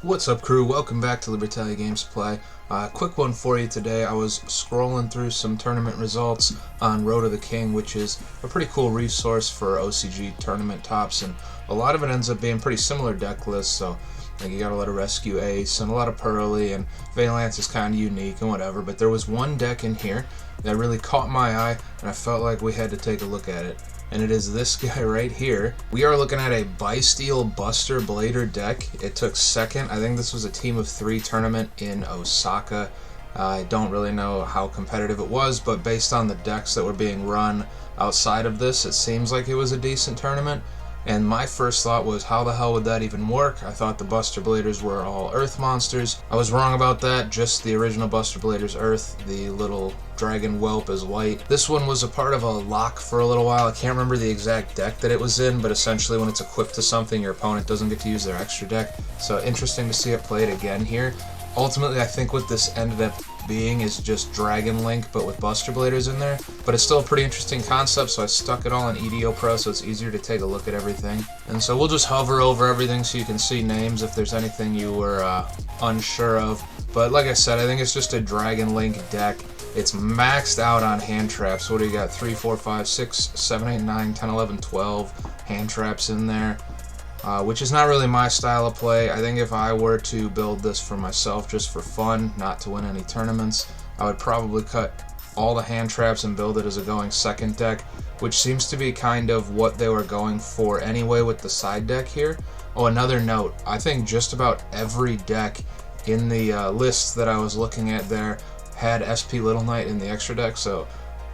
What's up, crew? Welcome back to Libertalia Game Supply. Quick one for you today. I was scrolling through some tournament results on Road to the King, which is a pretty cool resource for OCG tournament tops, and a lot of it ends up being pretty similar deck lists. So like, you got a lot of Rescue Ace and a lot of Pearly, and Valance is kind of unique and whatever, but there was one deck in here that really caught my eye, and I felt like we had to take a look at it. And it is this guy right here. We are looking at a Bystial Buster Blader deck. It took second. I think this was a team of 3 tournament in Osaka. I don't really know how competitive it was, but based on the decks that were being run outside of this, it seems like it was a decent tournament. And my first thought was, how the hell would that even work? I thought the Buster Bladers were all Earth monsters. I was wrong about that. Just the original Buster Bladers Earth. The little dragon whelp is white. This one was a part of a lock for a little while. I can't remember the exact deck that it was in, but essentially when it's equipped to something, your opponent doesn't get to use their extra deck. So interesting to see it played again here. Ultimately, I think what this ended up being is just Dragon Link, but with Buster Bladers in there. But it's still a pretty interesting concept, so I stuck it all in EDO Pro so it's easier to take a look at everything. And so we'll just hover over everything so you can see names if there's anything you were unsure of. But like I said, I think it's just a Dragon Link deck. It's maxed out on hand traps. What do you got? 3, 4, 5, 6, 7, 8, 9, 10, 11, 12 hand traps in there. Which is not really my style of play. I think if I were to build this for myself just for fun, not to win any tournaments, I would probably cut all the hand traps and build it as a going second deck, which seems to be kind of what they were going for anyway with the side deck here. Oh, another note, I think just about every deck in the list that I was looking at there had SP Little Knight in the extra deck, so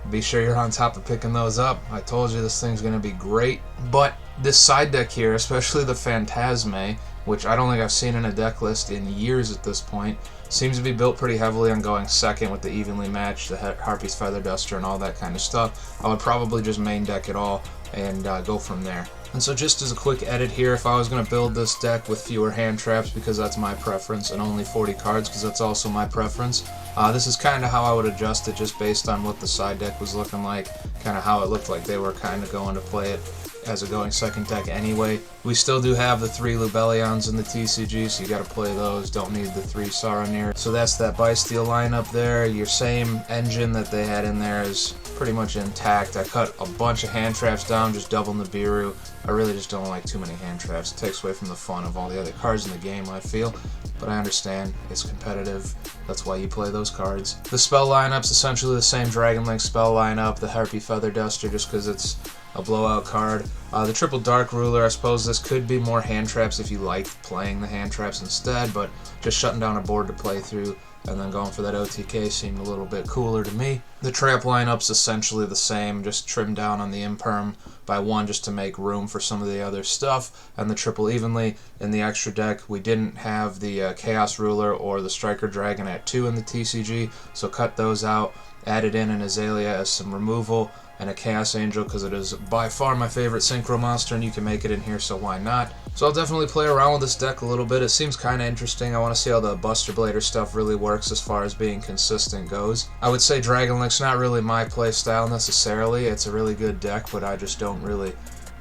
be sure you're on top of picking those up. I told you this thing's going to be great. But this side deck here, especially the Phantasme, which I don't think I've seen in a deck list in years at this point, seems to be built pretty heavily on going second with the evenly matched, the Harpy's Feather Duster, and all that kind of stuff. I would probably just main deck it all and go from there. And so just as a quick edit here, if I was going to build this deck with fewer hand traps, because that's my preference, and only 40 cards because that's also my preference, this is kind of how I would adjust it just based on what the side deck was looking like, kind of how it looked like they were kind of going to play it as a going second deck anyway. We still do have the 3 Lubellions in the TCG, so you got to play those. Don't need the 3 Saronir. So that's that Bystial lineup there. Your same engine that they had in there is pretty much intact. I cut a bunch of hand traps down, just double Nibiru. I really just don't like too many hand traps. It takes away from the fun of all the other cards in the game, I feel. But I understand, it's competitive. That's why you play those cards. The spell lineup's essentially the same Dragon Link spell lineup, the Harpy Feather Duster, just because it's a blowout card. The Triple Dark Ruler, I suppose this could be more hand traps if you like playing the hand traps instead, but just shutting down a board to play through and then going for that OTK seemed a little bit cooler to me. The trap lineup's essentially the same, just trimmed down on the Imperm by 1 just to make room for some of the other stuff, and the triple evenly in the extra deck. We didn't have the Chaos Ruler or the Striker Dragon at 2 in the TCG, so cut those out, added in an Azalea as some removal, and a Chaos Angel because it is by far my favorite Synchro monster, and you can make it in here, so why not? So I'll definitely play around with this deck a little bit. It seems kind of interesting. I want to see how the Buster Blader stuff really works as far as being consistent goes. I would say Dragon Link's not really my play style necessarily. It's a really good deck, but I just don't really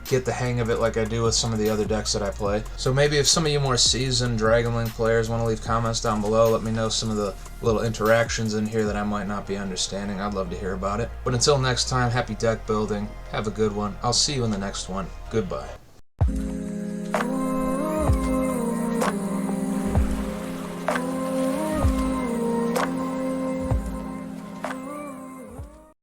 get the hang of it like I do with some of the other decks that I play. So maybe if some of you more seasoned Dragon Link players want to leave comments down below, let me know some of the little interactions in here that I might not be understanding. I'd love to hear about it. But until next time, happy deck building. Have a good one. I'll see you in the next one. Goodbye.